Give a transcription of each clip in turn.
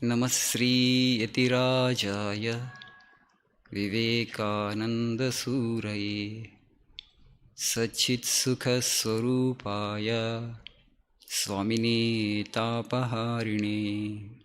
Namasri Yatirajaya Vivekananda Suraye Sachit Sukha Swarupaya Swamini Tapaharine.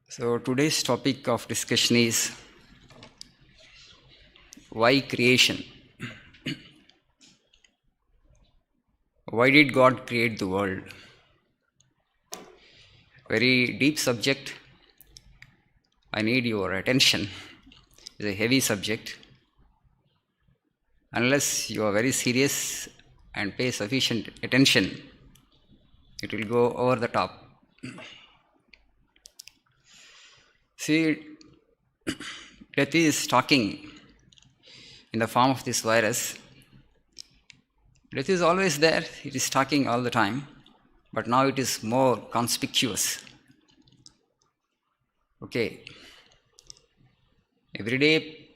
So today's topic of discussion is why creation? Why did God create the world? Very deep subject. I need your attention. It's a heavy subject. Unless you are very serious and pay sufficient attention, it will go over the top. See, death is talking in the form of this virus. Death is always there, it is talking all the time, but now it is more conspicuous. Okay. Every day,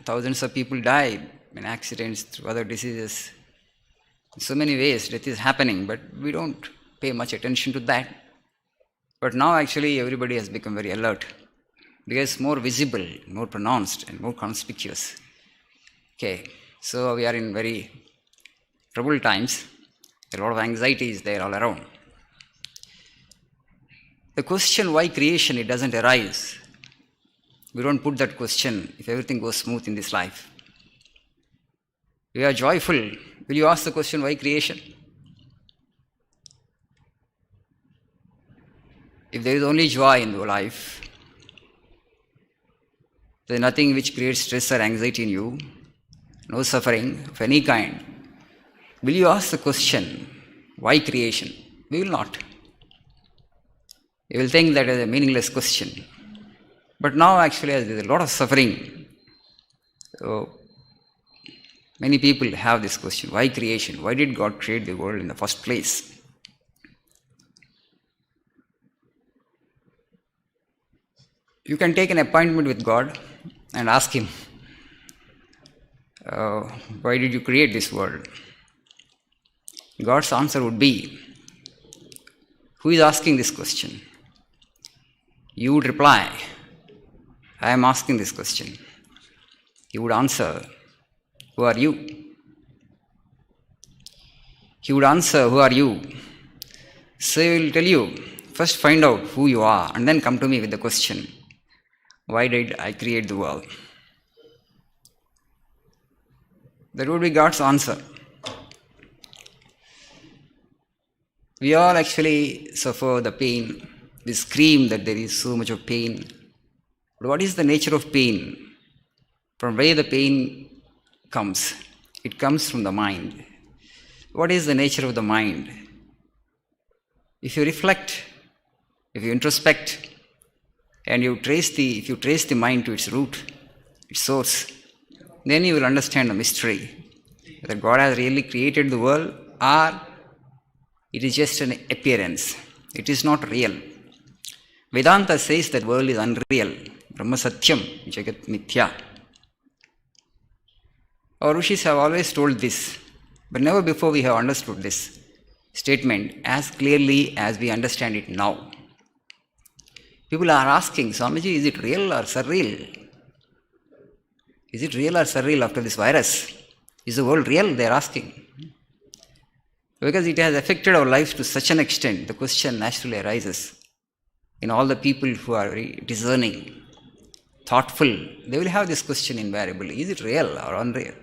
thousands of people die in accidents, through other diseases. In so many ways, death is happening, but we don't pay much attention to that. But now actually everybody has become very alert, because it's more visible, more pronounced, and more conspicuous. Okay, so we are in very troubled times. A lot of anxiety is there all around. The question why creation, it doesn't arise. We don't put that question if everything goes smooth in this life. We are joyful. Will you ask the question why creation? If there is only joy in your life, there is nothing which creates stress or anxiety in you, no suffering of any kind. Will you ask the question, why creation? We will not. You will think that is a meaningless question. But now actually there is a lot of suffering. So many people have this question, why creation? Why did God create the world in the first place? You can take an appointment with God and ask Him, why did you create this world? God's answer would be, who is asking this question? You would reply, I am asking this question. He would answer, who are you? He would answer, who are you? So he will tell you, first find out who you are and then come to me with the question, why did I create the world? That would be God's answer. We all actually suffer the pain. We scream that there is so much of pain. But what is the nature of pain? From where the pain comes? It comes from the mind. What is the nature of the mind? If you reflect, if you introspect, and if you trace the mind to its root, its source, then you will understand the mystery. Whether God has really created the world or it is just an appearance. It is not real. Vedanta says that world is unreal. Brahma Satyam, Jagat Mithya. Our Rishis have always told this, but never before we have understood this statement as clearly as we understand it now. People are asking, Swamiji, is it real or surreal? Is it real or surreal after this virus? Is the world real? They are asking. Because it has affected our lives to such an extent, the question naturally arises. In all the people who are very discerning, thoughtful, they will have this question invariably, is it real or unreal?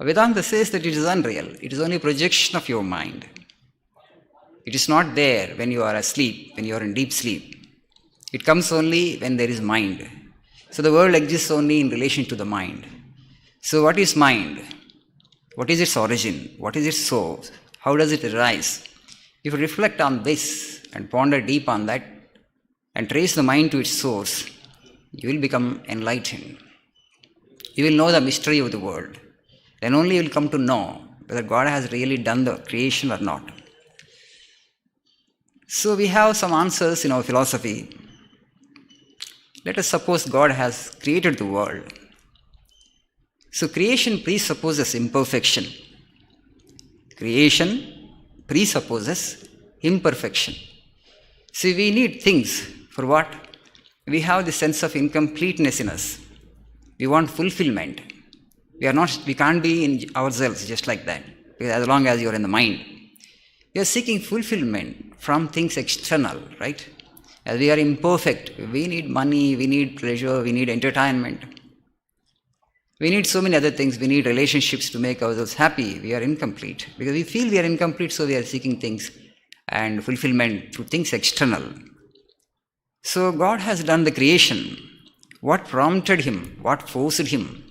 Vedanta says that it is unreal. It is only a projection of your mind. It is not there when you are asleep, when you are in deep sleep. It comes only when there is mind. So the world exists only in relation to the mind. So what is mind? What is its origin? What is its source? How does it arise? If you reflect on this and ponder deep on that and trace the mind to its source, you will become enlightened. You will know the mystery of the world. Then only you will come to know whether God has really done the creation or not. So we have some answers in our philosophy. Let us suppose God has created the world. So creation presupposes imperfection. Creation presupposes imperfection. See, we need things for what? We have the sense of incompleteness in us. We want fulfillment. We can't be in ourselves just like that. Because as long as you are in the mind, we are seeking fulfillment from things external, right? As we are imperfect, we need money, we need pleasure, we need entertainment. We need so many other things. We need relationships to make ourselves happy. We are incomplete. Because we feel we are incomplete, so we are seeking things and fulfillment through things external. So God has done the creation. What prompted Him? What forced Him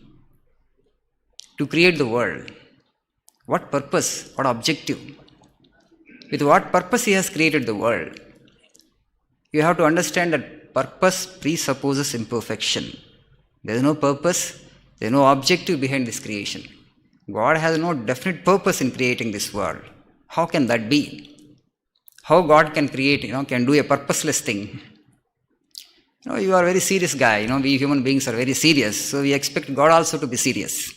to create the world? What purpose? What objective? With what purpose He has created the world? You have to understand that purpose presupposes imperfection. There is no purpose, there is no objective behind this creation. God has no definite purpose in creating this world. How can that be? How God can create, can do a purposeless thing? You are a very serious guy. We human beings are very serious. So we expect God also to be serious.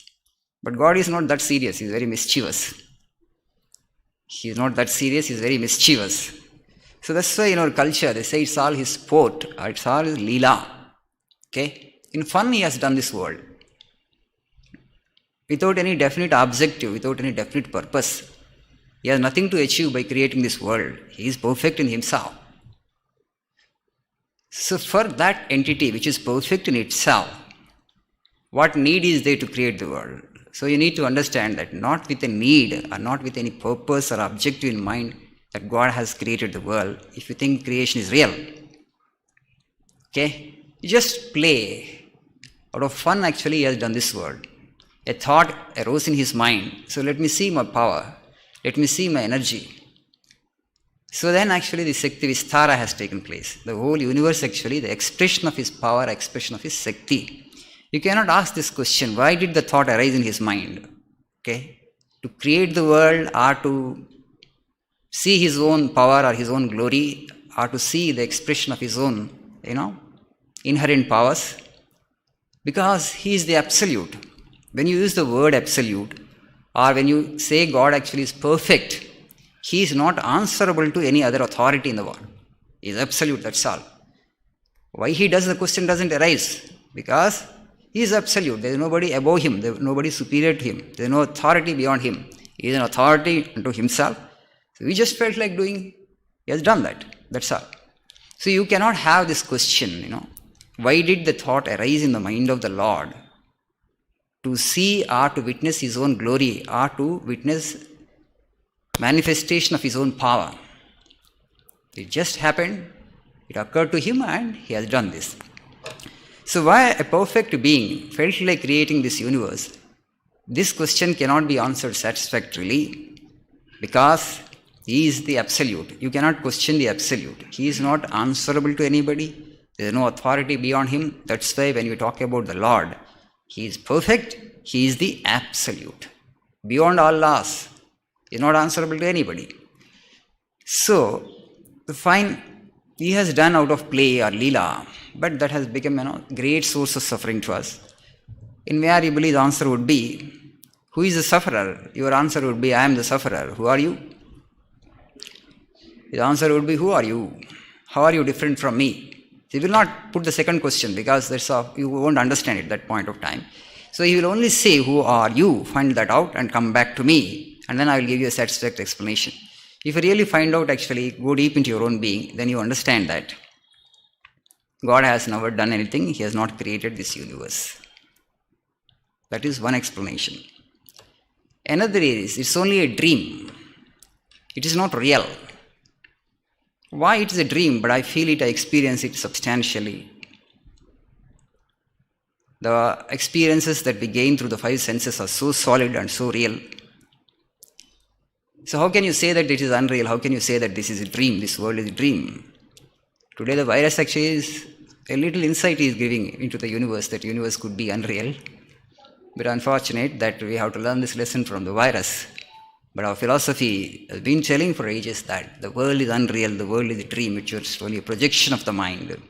But God is not that serious. He is very mischievous. He is not that serious. He is very mischievous. So that's why in our culture, they say it's all His sport. It's all His leela. Okay? In fun, He has done this world. Without any definite objective, without any definite purpose. He has nothing to achieve by creating this world. He is perfect in Himself. So for that entity which is perfect in itself, what need is there to create the world? So you need to understand that not with a need or not with any purpose or objective in mind that God has created the world, if you think creation is real. Okay? You just play. Out of fun actually He has done this world. A thought arose in His mind. So let me see my power. Let me see my energy. So then actually the Shakti Vistara has taken place. The whole universe actually, the expression of His power, expression of His Shakti. You cannot ask this question, why did the thought arise in His mind? Okay? To create the world or to see His own power or His own glory or to see the expression of His own, inherent powers. Because He is the Absolute. When you use the word Absolute or when you say God actually is perfect, He is not answerable to any other authority in the world. He is absolute, that's all. Why He does, the question doesn't arise. Because He is absolute. There is nobody above Him. There is nobody superior to Him. There is no authority beyond Him. He is an authority unto Himself. So we just felt like doing, He has done that. That's all. So you cannot have this question, why did the thought arise in the mind of the Lord? To see or to witness His own glory or to witness manifestation of His own power. It just happened, it occurred to Him and He has done this. So why a perfect being felt like creating this universe? This question cannot be answered satisfactorily because He is the Absolute. You cannot question the Absolute. He is not answerable to anybody. There is no authority beyond Him. That's why when you talk about the Lord, He is perfect. He is the Absolute. Beyond all laws. He is not answerable to anybody. So, He has done out of play or leela, but that has become great source of suffering to us. Invariably, the answer would be, who is the sufferer? Your answer would be, I am the sufferer. Who are you? His answer would be, who are you? How are you different from me? He will not put the second question because you won't understand it at that point of time. So he will only say, who are you? Find that out and come back to me. And then I will give you a satisfactory explanation. If you really find out, actually, go deep into your own being, then you understand that God has never done anything. He has not created this universe. That is one explanation. Another is, it's only a dream. It is not real. Why it is a dream, but I feel it, I experience it substantially. The experiences that we gain through the five senses are so solid and so real. So how can you say that it is unreal? How can you say that this is a dream, this world is a dream? Today the virus actually is a little insight is giving into the universe, that universe could be unreal. But unfortunate that we have to learn this lesson from the virus. But our philosophy has been telling for ages that the world is unreal, the world is a dream, it's just only a projection of the mind.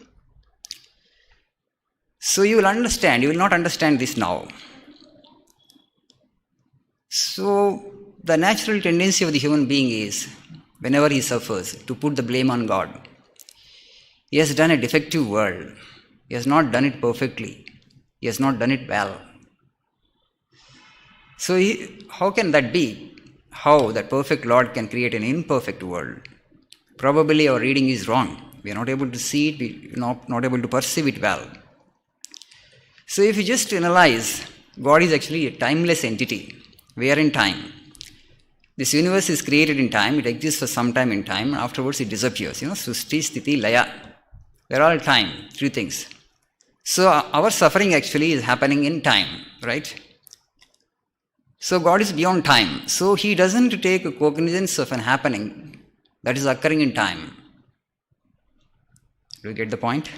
So you will understand, you will not understand this now. So the natural tendency of the human being is, whenever he suffers, to put the blame on God. He has done a defective world. He has not done it perfectly. He has not done it well. So how can that be? How that perfect Lord can create an imperfect world? Probably our reading is wrong. We are not able to see it, we are not able to perceive it well. So if you just analyze, God is actually a timeless entity. We are in time. This universe is created in time, it exists for some time in time, and afterwards it disappears. Srishti, Sthiti, Laya. They are all time, three things. So our suffering actually is happening in time, right? So God is beyond time. So He doesn't take cognizance of an happening that is occurring in time. Do you get the point?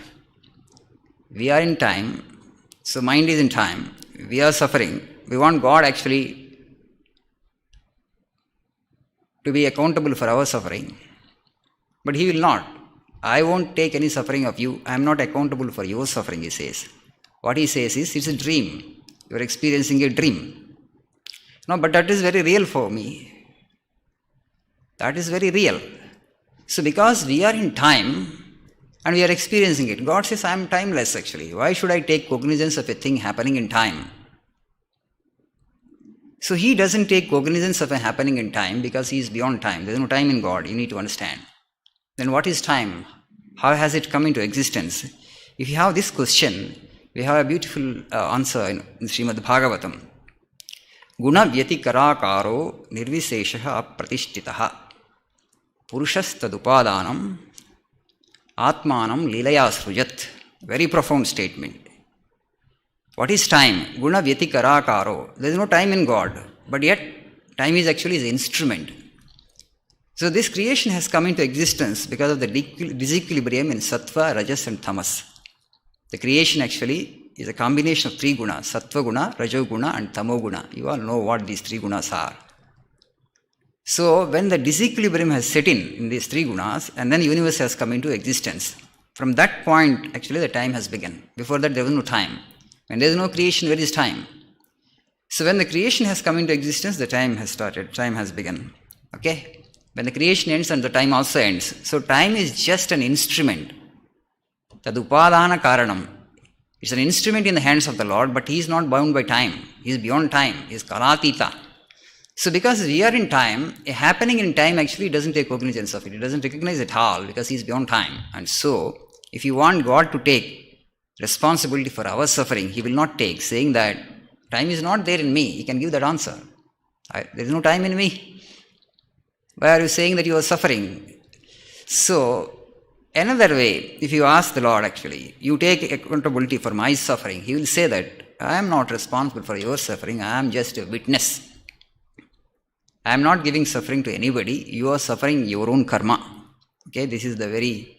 We are in time, so mind is in time. We are suffering. We want God actually to be accountable for our suffering. But He will not. I won't take any suffering of you. I am not accountable for your suffering, He says. What He says is, it's a dream. You are experiencing a dream. No, but that is very real for me. That is very real. So because we are in time and we are experiencing it, God says, I am timeless actually. Why should I take cognizance of a thing happening in time? So He doesn't take cognizance of a happening in time because He is beyond time. There is no time in God. You need to understand. Then what is time? How has it come into existence? If you have this question, we have a beautiful answer in Srimad Bhagavatam. Guna vyatikarakaro nirviseshaha apratishthitaha purushasthadupadanam atmanam lilaya srujat. Very profound statement. What is time? Guna vyatikarakaro. There is no time in God, but yet time is actually His instrument. So this creation has come into existence because of the disequilibrium in sattva, rajas and tamas. The creation actually is a combination of three gunas, sattva guna, rajo guna and tamo guna. You all know what these three gunas are. So when the disequilibrium has set in these three gunas, and then the universe has come into existence, from that point actually the time has begun. Before that there was no time. When there is no creation, where is time? So when the creation has come into existence, the time has started, time has begun. Okay? When the creation ends and the time also ends. So time is just an instrument. Tadupadana karanam. It's an instrument in the hands of the Lord, but He is not bound by time. He is beyond time. He is kalatita. So because we are in time, a happening in time actually doesn't take cognizance of it. It doesn't recognize it at all because He is beyond time. And so, if you want God to take responsibility for our suffering, He will not take, saying that time is not there in me. He can give that answer. There is no time in me. Why are you saying that you are suffering? So, another way, if you ask the Lord actually, you take accountability for my suffering, He will say that I am not responsible for your suffering, I am just a witness. I am not giving suffering to anybody, you are suffering your own karma. Okay, this is the very,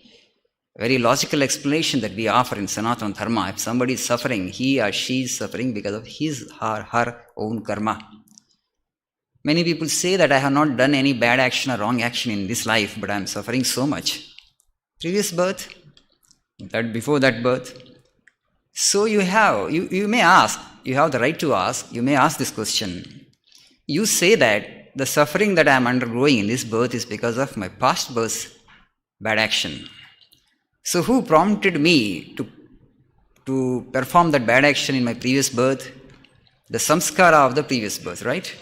very logical explanation that we offer in Sanatana Dharma. If somebody is suffering, he or she is suffering because of his or her own karma. Many people say that I have not done any bad action or wrong action in this life, but I am suffering so much. Previous birth, that before that birth. So you may ask, you have the right to ask, you may ask this question. You say that the suffering that I am undergoing in this birth is because of my past birth's bad action. So who prompted me to perform that bad action in my previous birth? The samskara of the previous birth, right?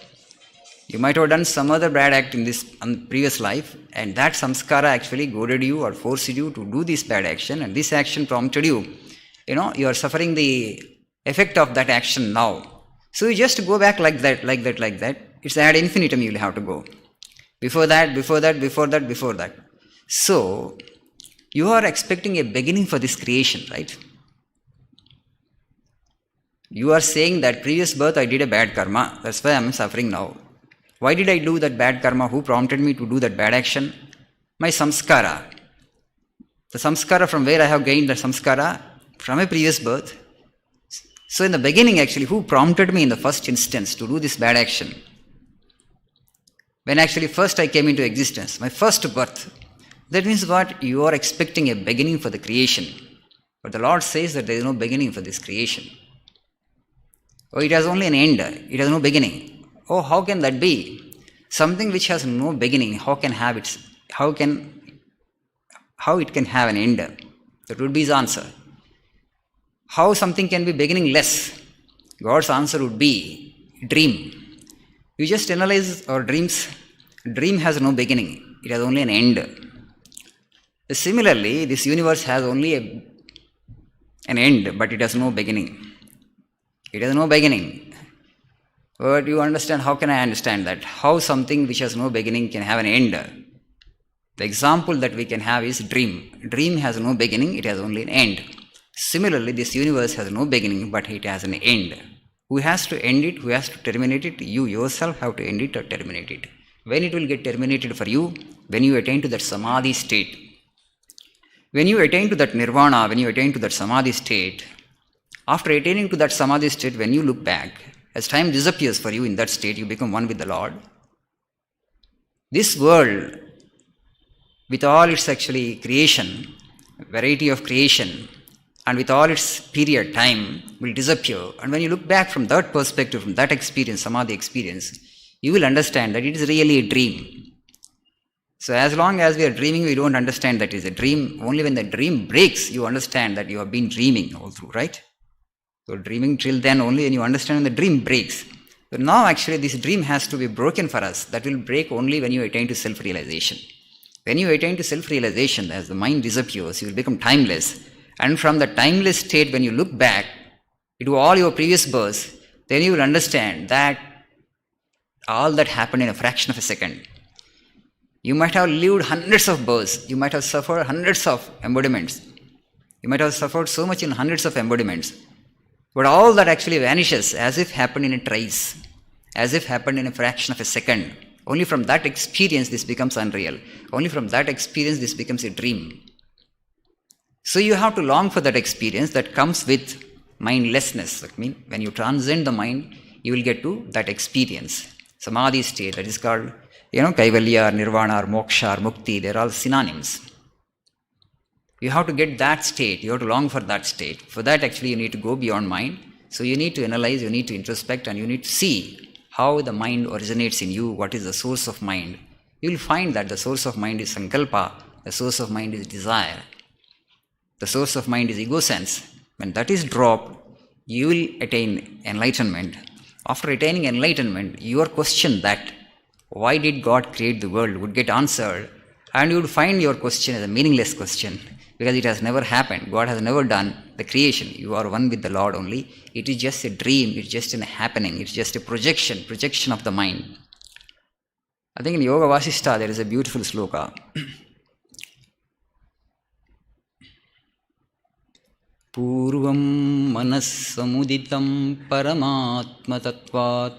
You might have done some other bad act in this previous life, and that samskara actually goaded you or forced you to do this bad action, and this action prompted you. You are suffering the effect of that action now. So you just go back like that. It's ad infinitum you will have to go. Before that. So, you are expecting a beginning for this creation, right? You are saying that previous birth I did a bad karma, that's why I am suffering now. Why did I do that bad karma? Who prompted me to do that bad action? My samskara. The samskara, from where I have gained the samskara? From a previous birth. So in the beginning actually, who prompted me in the first instance to do this bad action? When actually first I came into existence, my first birth. That means what? You are expecting a beginning for the creation. But the Lord says that there is no beginning for this creation. Oh, it has only an end. It has no beginning. Oh, how can that be? Something which has no beginning, how it can have an end? That would be his answer. How something can be beginningless? God's answer would be dream. You just analyze our dreams. Dream has no beginning. It has only an end. Similarly, this universe has only an end, but it has no beginning. It has no beginning. But you understand, how can I understand that? How something which has no beginning can have an end? The example that we can have is dream. Dream has no beginning, it has only an end. Similarly, this universe has no beginning, but it has an end. Who has to end it? Who has to terminate it? You yourself have to end it or terminate it. When it will get terminated for you? When you attain to that samadhi state. When you attain to that nirvana, when you attain to that samadhi state, after attaining to that samadhi state, when you look back, as time disappears for you in that state, you become one with the Lord. This world, with all its actually creation, variety of creation, and with all its period, time, will disappear. And when you look back from that perspective, from that experience, samadhi experience, you will understand that it is really a dream. So as long as we are dreaming, we don't understand that it is a dream. Only when the dream breaks, you understand that you have been dreaming all through, right? So dreaming till then only, and you understand when the dream breaks. So now actually this dream has to be broken for us. That will break only when you attain to self-realization. When you attain to self-realization, as the mind disappears, you will become timeless. And from the timeless state, when you look back into all your previous births, then you will understand that all that happened in a fraction of a second. You might have lived hundreds of births. You might have suffered hundreds of embodiments. You might have suffered so much in hundreds of embodiments. But all that actually vanishes as if happened in a trice, as if happened in a fraction of a second. Only from that experience this becomes unreal. Only from that experience this becomes a dream. So you have to long for that experience that comes with mindlessness. I mean, when you transcend the mind, you will get to that experience. Samadhi state, that is called, Kaivalya, Nirvana, or Moksha, or Mukti, they are all synonyms. You have to get that state, you have to long for that state. For that actually you need to go beyond mind. So you need to analyze, you need to introspect, and you need to see how the mind originates in you, what is the source of mind. You will find that the source of mind is sankalpa, the source of mind is desire. The source of mind is ego sense. When that is dropped, you will attain enlightenment. After attaining enlightenment, your question that why did God create the world would get answered, and you would find your question as a meaningless question. Because it has never happened. God has never done the creation. You are one with the Lord only. It is just a dream. It's just a happening. It's just a projection of the mind. I think in Yoga Vasishta there is a beautiful sloka. Purvam manas samuditam paramatma tattvat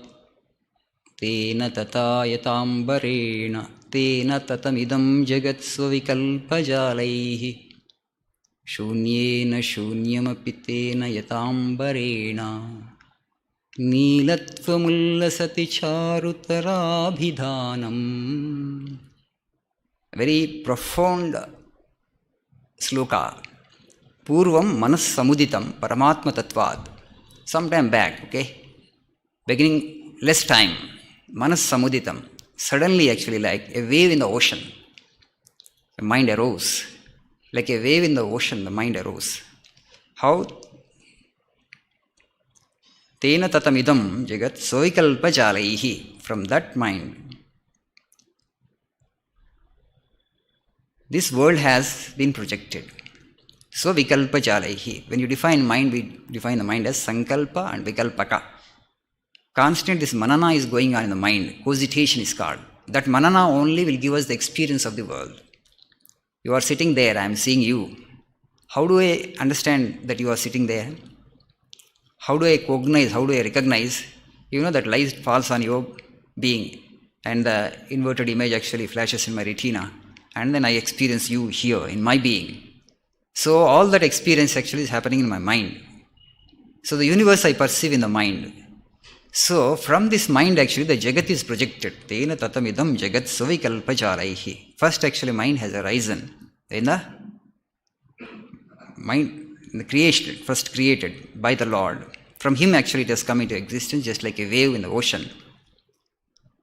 tena tatayatambarena tena tatamidam jagat svavikalpajalaihi Shunyena shunyamapitena yatambarena Neelatvamullasati charutarabhidhanam. Very profound sloka. Purvam manas samuditam paramatma tattvad. Sometime back, beginning less time, manas samuditam. Suddenly actually like a wave in the ocean, the mind arose. Like a wave in the ocean, the mind arose. How? Tena tatamidam jagat soikalpa jalaihi. From that mind, this world has been projected. So vikalpa jalaihi. When you define mind, we define the mind as sankalpa and vikalpaka. Constant this manana is going on in the mind. Cogitation is called. That manana only will give us the experience of the world. You are sitting there, I am seeing you. How do I understand that you are sitting there? How do I cognize, how do I recognize? That light falls on your being and the inverted image actually flashes in my retina, and then I experience you here in my being. So all that experience actually is happening in my mind. So the universe I perceive in the mind. So from this mind actually the Jagat is projected. Tena tatamidam Jagat savikalpa jalaihi. First actually mind has arisen in the mind, the creation, first created by the Lord. From Him actually it has come into existence just like a wave in the ocean.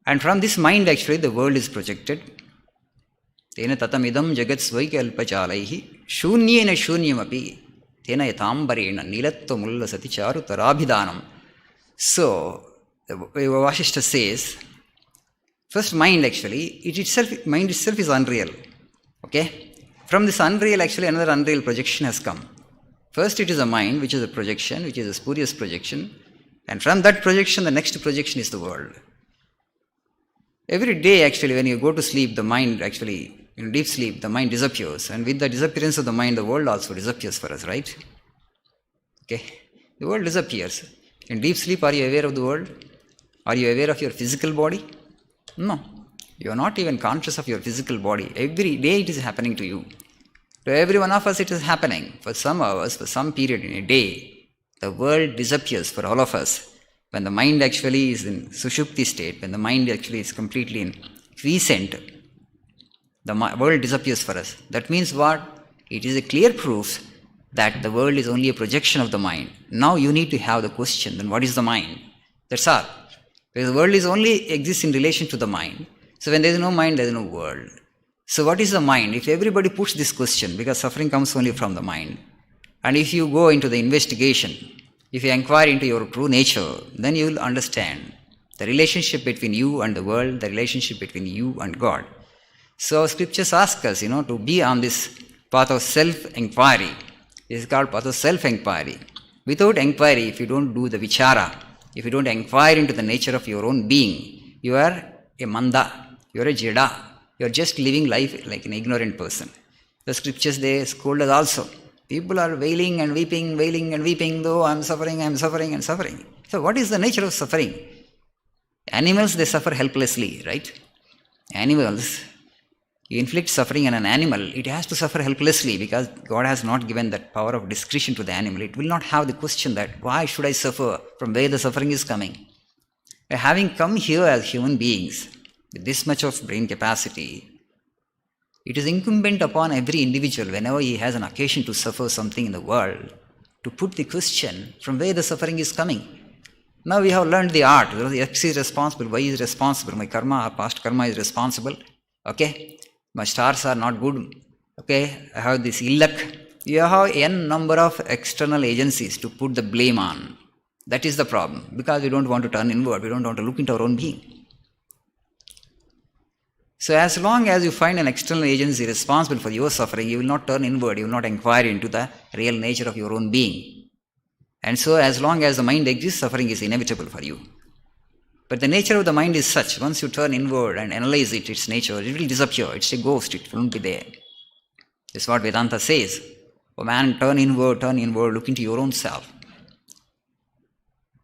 And from this mind actually the world is projected. Tena tatamidam jagat svaikalpachalaihi shunyena shunyamapi tena yatambarena nilatva mulla sati charu tarabhidanam. So, Vasishtha says, first mind actually, mind itself is unreal. Okay? From this unreal actually another unreal projection has come. First it is a mind which is a projection, which is a spurious projection. And from that projection the next projection is the world. Every day actually when you go to sleep, the mind actually, in deep sleep, the mind disappears. And with the disappearance of the mind, the world also disappears for us, right? Okay? The world disappears. In deep sleep, are you aware of the world? Are you aware of your physical body? No. You are not even conscious of your physical body. Every day it is happening to you. To every one of us it is happening. For some hours, for some period in a day, the world disappears for all of us. When the mind actually is in sushupti state, when the mind actually is completely in quiescent, the world disappears for us. That means what? It is a clear proof that the world is only a projection of the mind. Now you need to have the question, then what is the mind? That's all. Because the world is only exists in relation to the mind. So when there is no mind, there is no world. So what is the mind? If everybody puts this question, because suffering comes only from the mind, and if you go into the investigation, if you inquire into your true nature, then you will understand the relationship between you and the world, the relationship between you and God. So scriptures ask us, to be on this path of self-inquiry. This is called path of self-inquiry. Without inquiry, if you don't do the vichara, if you don't inquire into the nature of your own being, you are a manda, you are a jada, you are just living life like an ignorant person. The scriptures, they scold us also. People are wailing and weeping, though I'm suffering and suffering. So what is the nature of suffering? Animals, they suffer helplessly, right? Animals, you inflict suffering on an animal, it has to suffer helplessly because God has not given that power of discretion to the animal. It will not have the question that, why should I suffer? From where the suffering is coming? Having come here as human beings, with this much of brain capacity, it is incumbent upon every individual, whenever he has an occasion to suffer something in the world, to put the question, from where the suffering is coming? Now we have learned the art. X is responsible, Y is responsible, my karma, our past karma is responsible. Okay? My stars are not good. Okay? I have this ill luck. You have n number of external agencies to put the blame on. That is the problem. Because we don't want to turn inward. We don't want to look into our own being. So as long as you find an external agency responsible for your suffering, you will not turn inward. You will not inquire into the real nature of your own being. And so as long as the mind exists, suffering is inevitable for you. But the nature of the mind is such, once you turn inward and analyze it, its nature, it will disappear. It's a ghost, it won't be there. That's what Vedanta says. Oh man, turn inward, look into your own self.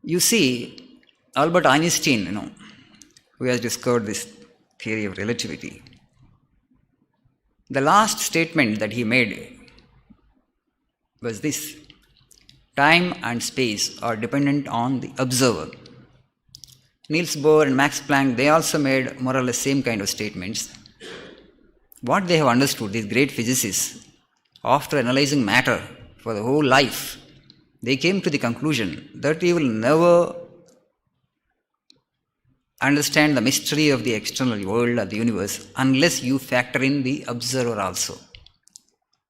You see, Albert Einstein, who has discovered this theory of relativity, the last statement that he made was this: time and space are dependent on the observer. Niels Bohr and Max Planck, they also made more or less same kind of statements. What they have understood, these great physicists, after analyzing matter for the whole life, they came to the conclusion that you will never understand the mystery of the external world or the universe unless you factor in the observer also.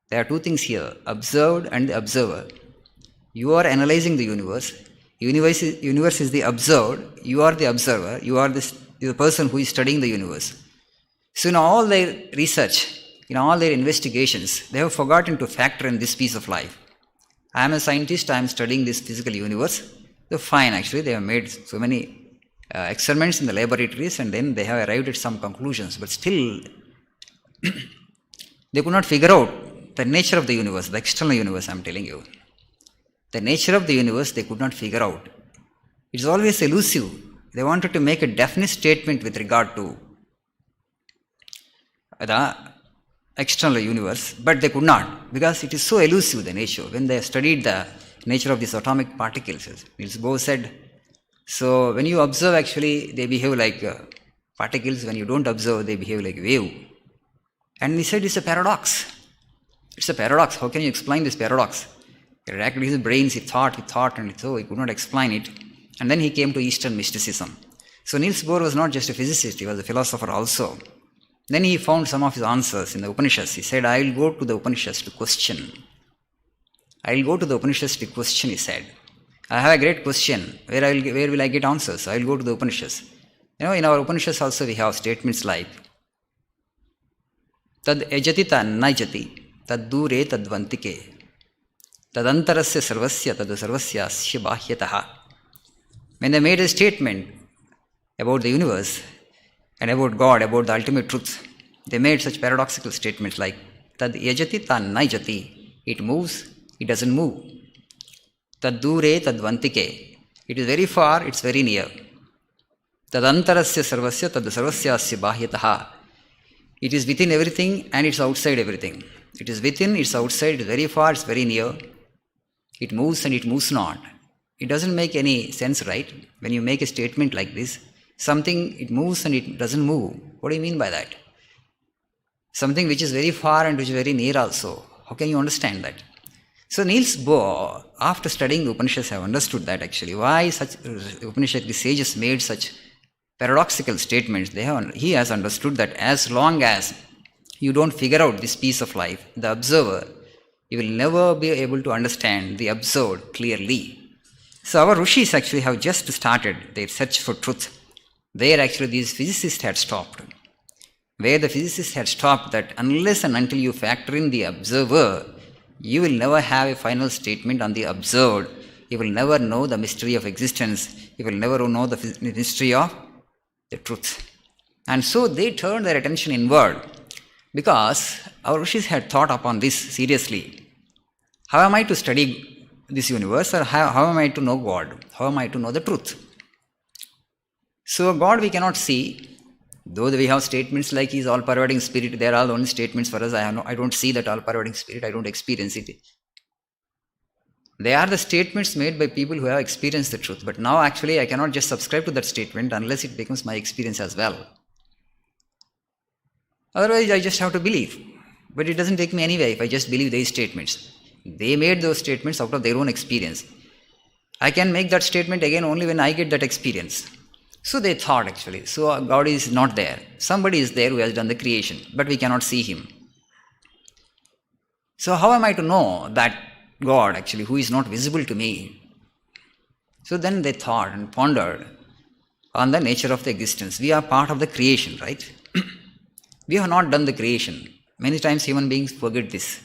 There are two things here, observed and the observer. You are analyzing the universe. Universe is the observed, you are the observer, you are the person who is studying the universe. So in all their research, in all their investigations, they have forgotten to factor in this piece of life. I am a scientist, I am studying this physical universe. So fine, actually, they have made so many experiments in the laboratories and then they have arrived at some conclusions, but still they could not figure out the nature of the universe, the external universe, I am telling you. The nature of the universe they could not figure out. It is always elusive. They wanted to make a definite statement with regard to the external universe, but they could not because it is so elusive, the nature. When they studied the nature of these atomic particles, Niels Bohr said, so when you observe, actually, they behave like particles. When you don't observe, they behave like wave. And he said it's a paradox. It's a paradox. How can you explain this paradox? He racked his brains, he thought, and so he could not explain it. And then he came to Eastern mysticism. So Niels Bohr was not just a physicist, he was a philosopher also. Then he found some of his answers in the Upanishads. He said, I will go to the Upanishads to question. I will go to the Upanishads to question, he said. I have a great question. Where will I get answers? I will go to the Upanishads. In our Upanishads also we have statements like Tad ejati ta naijati, tad dure tad vantike, tad antarasya sarvasya tad sarvasya asya bahyataha. When they made a statement about the universe and about God, about the ultimate truth, they made such paradoxical statements like Tad ejati ta naijati, it moves, it doesn't move. Tad dure tad vantike, it is very far, it's very near. Tad antarasya sarvasya tad sarvasya asya bahyataha, it is within everything and it's outside everything. It is within, it's outside, it is very far, it's very near. It moves and it moves not. It doesn't make any sense, right? When you make a statement like this, something, it moves and it doesn't move. What do you mean by that? Something which is very far and which is very near also. How can you understand that? So Niels Bohr, after studying the Upanishads, have understood that actually. Why such Upanishad sages made such paradoxical statements? He has understood that as long as you don't figure out this piece of life, the observer, you will never be able to understand the observed clearly. So our Rishis actually have just started their search for truth. There actually these physicists had stopped. Where the physicists had stopped, that unless and until you factor in the observer, you will never have a final statement on the observed. You will never know the mystery of existence. You will never know the mystery of the truth. And so they turned their attention inward, because our Rishis had thought upon this seriously. How am I to study this universe, or how am I to know God? How am I to know the truth? So God we cannot see, though we have statements like He is all-pervading spirit. They are all only statements for us. I don't see that all-pervading spirit. I don't experience it. They are the statements made by people who have experienced the truth. But now actually I cannot just subscribe to that statement unless it becomes my experience as well. Otherwise I just have to believe. But it doesn't take me anywhere if I just believe these statements. They made those statements out of their own experience. I can make that statement again only when I get that experience. So they thought actually, so God is not there. Somebody is there who has done the creation, but we cannot see Him. So how am I to know that God actually, who is not visible to me? So then they thought and pondered on the nature of the existence. We are part of the creation, right? We have not done the creation. Many times human beings forget this.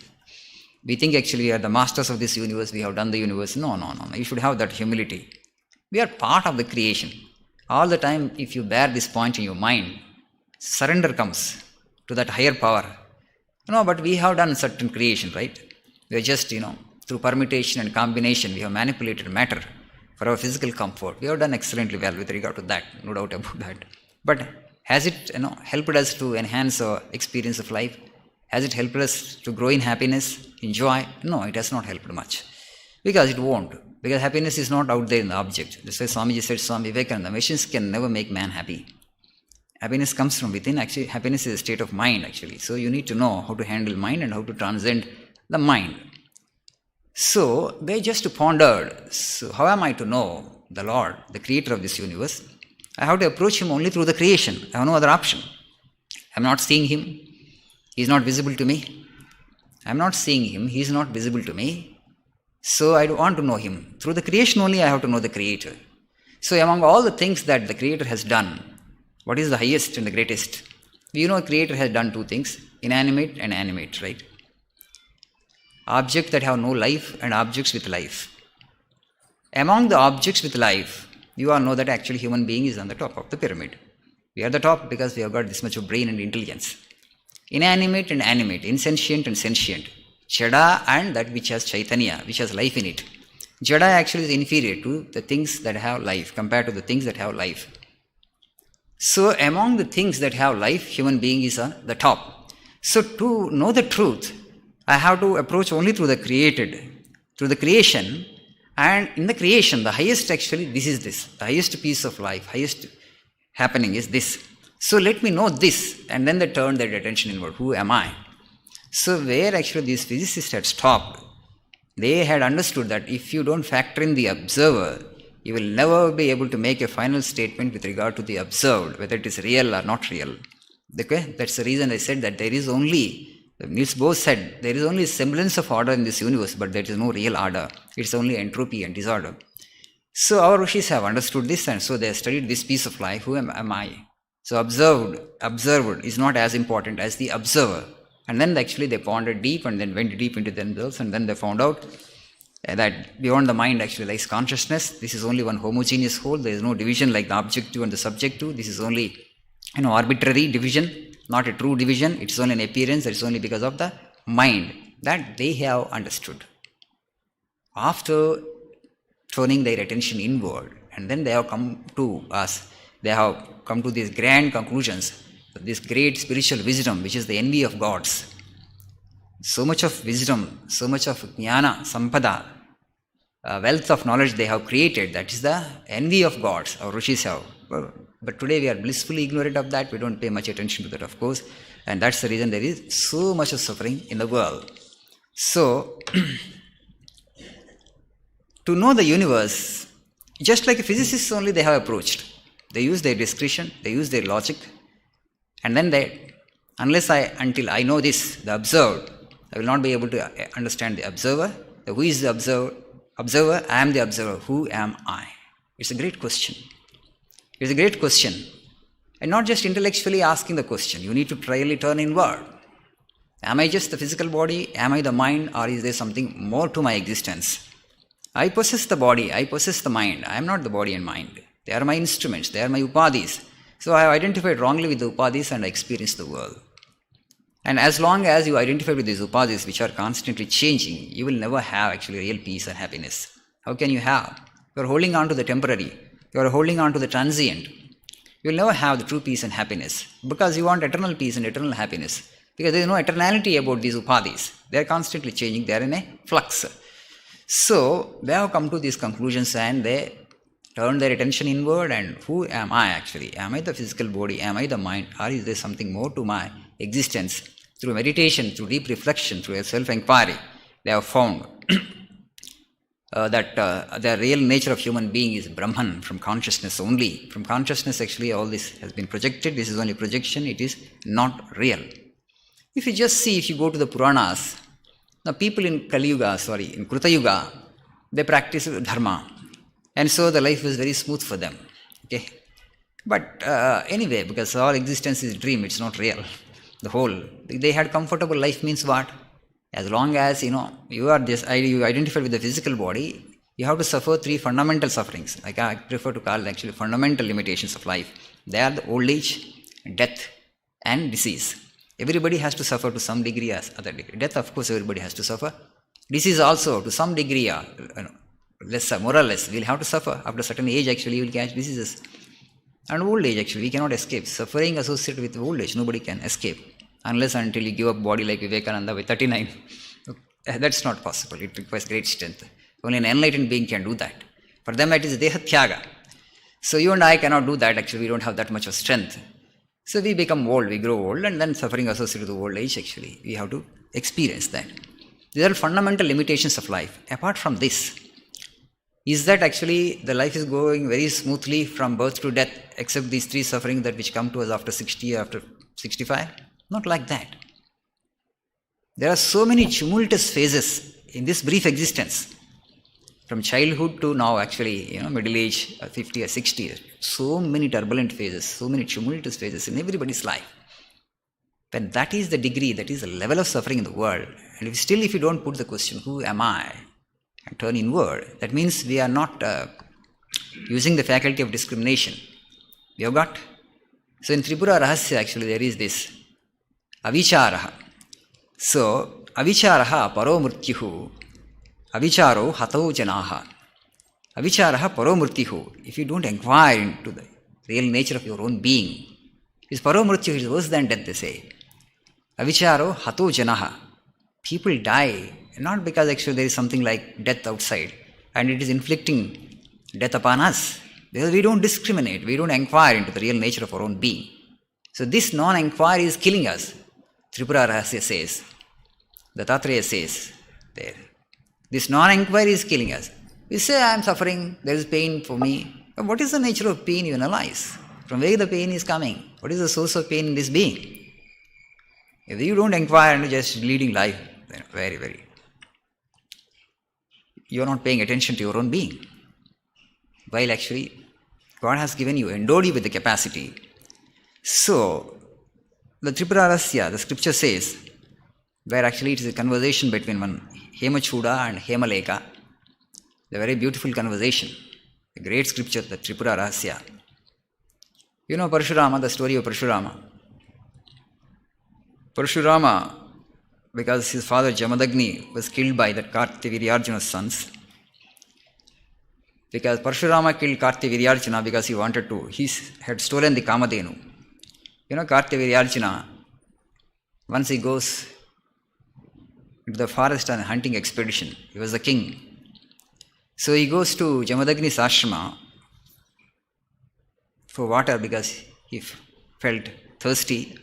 We think actually we are the masters of this universe, we have done the universe. No. You should have that humility. We are part of the creation. All the time, if you bear this point in your mind, surrender comes to that higher power. But we have done certain creation, right? We are just, through permutation and combination, we have manipulated matter for our physical comfort. We have done excellently well with regard to that, no doubt about that. But has it, helped us to enhance our experience of life? Has it helped us to grow in happiness, in joy? No, it has not helped much. Because it won't. Because happiness is not out there in the object. That's why Swamiji said, Swami Vivekananda, machines can never make man happy. Happiness comes from within. Actually, happiness is a state of mind, actually. So you need to know how to handle mind and how to transcend the mind. So they just pondered, so how am I to know the Lord, the creator of this universe? I have to approach Him only through the creation. I have no other option. I am not seeing Him. He is not visible to me. I am not seeing Him. He is not visible to me. So I want to know Him. Through the creation only I have to know the Creator. So among all the things that the Creator has done, what is the highest and the greatest? We know the Creator has done two things, inanimate and animate, right? Objects that have no life and objects with life. Among the objects with life, you all know that actually human being is on the top of the pyramid. We are the top because we have got this much of brain and intelligence. Inanimate and animate, insentient and sentient. Jada and that which has Chaitanya, which has life in it. Jada actually is inferior to the things that have life compared to the things that have life. So among the things that have life, human being is on the top. So to know the truth, I have to approach only through the created, through the creation. And in the creation, the highest actually, this is this. The highest piece of life, highest happening is this. So let me know this. And then they turn their attention inward. Who am I? So where actually these physicists had stopped, They had understood that if you don't factor in the observer, you will never be able to make a final statement with regard to the observed, whether it is real or not real. Okay? That's the reason I said that there is only, Niels Bohr said, there is only semblance of order in this universe, but there is no real order. It's only entropy and disorder. So our rishis have understood this, and so they have studied this piece of life. Who am I? So observed is not as important as the observer. And then actually they pondered deep and then went deep into themselves, and then they found out that beyond the mind actually lies consciousness. This is only one homogeneous whole. There is no division like the objective and the subjective. This is only arbitrary division, not a true division. It's only an appearance. It's only because of the mind. That they have understood. After turning their attention inward, and then they have come to us. They have come to these grand conclusions, this great spiritual wisdom, which is the envy of gods. So much of wisdom, so much of jnana, sampada, wealth of knowledge they have created, that is the envy of gods, our rishis have. But today we are blissfully ignorant of that. We don't pay much attention to that, of course. And that's the reason there is so much of suffering in the world. So, to know the universe, just like a physicist only they have approached. They use their discretion, they use their logic, and then until I know this, the observed, I will not be able to understand the observer. Who is the observer? I am the observer. Who am I? It's a great question. It's a great question. And not just intellectually asking the question. You need to really turn inward. Am I just the physical body? Am I the mind? Or is there something more to my existence? I possess the body. I possess the mind. I am not the body and mind. They are my instruments. They are my upadhis. So I have identified wrongly with the upadhis and I experience the world. And as long as you identify with these upadhis, which are constantly changing, you will never have actually real peace and happiness. How can you have? You are holding on to the temporary. You are holding on to the transient. You will never have the true peace and happiness because you want eternal peace and eternal happiness. Because there is no eternality about these upadhis. They are constantly changing. They are in a flux. So they have come to these conclusions and they turn their attention inward. And who am I actually? Am I the physical body? Am I the mind? Or is there something more to my existence? Through meditation, through deep reflection, through self-inquiry, they have found that the real nature of human being is Brahman, from consciousness only. From consciousness actually all this has been projected. This is only projection. It is not real. If you go to the Puranas, now people in Kruta Yuga, they practice dharma. And so the life was very smooth for them. Okay. But anyway, because all existence is dream, it's not real. The whole, they had comfortable life means what? As long as, you identify with the physical body, you have to suffer three fundamental sufferings. Like I prefer to call actually fundamental limitations of life. They are the old age, death, and disease. Everybody has to suffer to some degree as other degree. Death, of course, everybody has to suffer. Disease also, to some degree, more or less, we'll have to suffer. After a certain age, actually, you will catch diseases. And old age, actually, we cannot escape. Suffering associated with old age, nobody can escape. Unless until you give up body like Vivekananda with 39. That's not possible. It requires great strength. Only an enlightened being can do that. For them, it is Dehatyaga. So you and I cannot do that. Actually, we don't have that much of strength. So we become old, we grow old, and then suffering associated with old age, actually, we have to experience that. These are fundamental limitations of life. Apart from this, is that actually the life is going very smoothly from birth to death, except these three sufferings that which come to us after 60, after 65? Not like that. There are so many tumultuous phases in this brief existence. From childhood to now, actually, middle age, 50 or 60, so many turbulent phases, so many tumultuous phases in everybody's life. When that is the degree, that is the level of suffering in the world, and if you don't put the question, who am I, and turn inward, that means we are not using the faculty of discrimination. We have got. So in Tripura Rahasya, actually, there is this avicharaha. So, avicharaha paro murtyuhu. Avicharo hatau janaha. Avicharaha paro murtyuhu. If you don't inquire into the real nature of your own being, this paro murtyuhu is worse than death, they say. Avicharo hatau janaha. People die, not because actually there is something like death outside, and it is inflicting death upon us. Because we don't discriminate, we don't inquire into the real nature of our own being. So this non-inquiry is killing us. Tripura Rahasya says, Dattatreya says there. This non-inquiry is killing us. We say, I am suffering, there is pain for me. But what is the nature of pain you analyze? From where the pain is coming? What is the source of pain in this being? If you don't inquire and just leading life, then you are not paying attention to your own being. While actually, God has given you, endowed you with the capacity. So, the Tripurarasya, the scripture says, where actually it is a conversation between one Hemachuda and Hemaleka, a very beautiful conversation, a great scripture, the Tripurarasya. You know Parashurama, the story of Parashurama. Parashurama, because his father Jamadagni was killed by the Kartiviryarjuna's sons. Because Parashurama killed Kartiviryarjuna because he had stolen the Kamadhenu. You know Kartiviryarjuna, once he goes into the forest on a hunting expedition, he was the king. So he goes to Jamadagni's ashrama for water because he felt thirsty.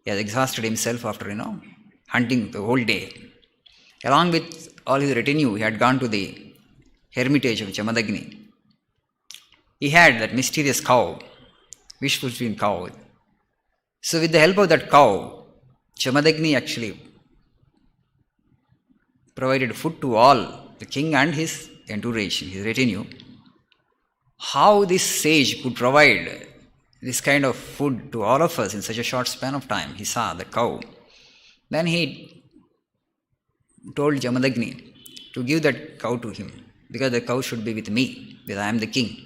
He has exhausted himself after, hunting the whole day. Along with all his retinue, he had gone to the hermitage of Jamadagni. He had that mysterious cow, wish-fulfilling cow. So with the help of that cow, Jamadagni actually provided food to all, the king and his entourage, his retinue. How this sage could provide this kind of food to all of us in such a short span of time, he saw the cow. Then he told Jamadagni to give that cow to him, because the cow should be with me, because I am the king.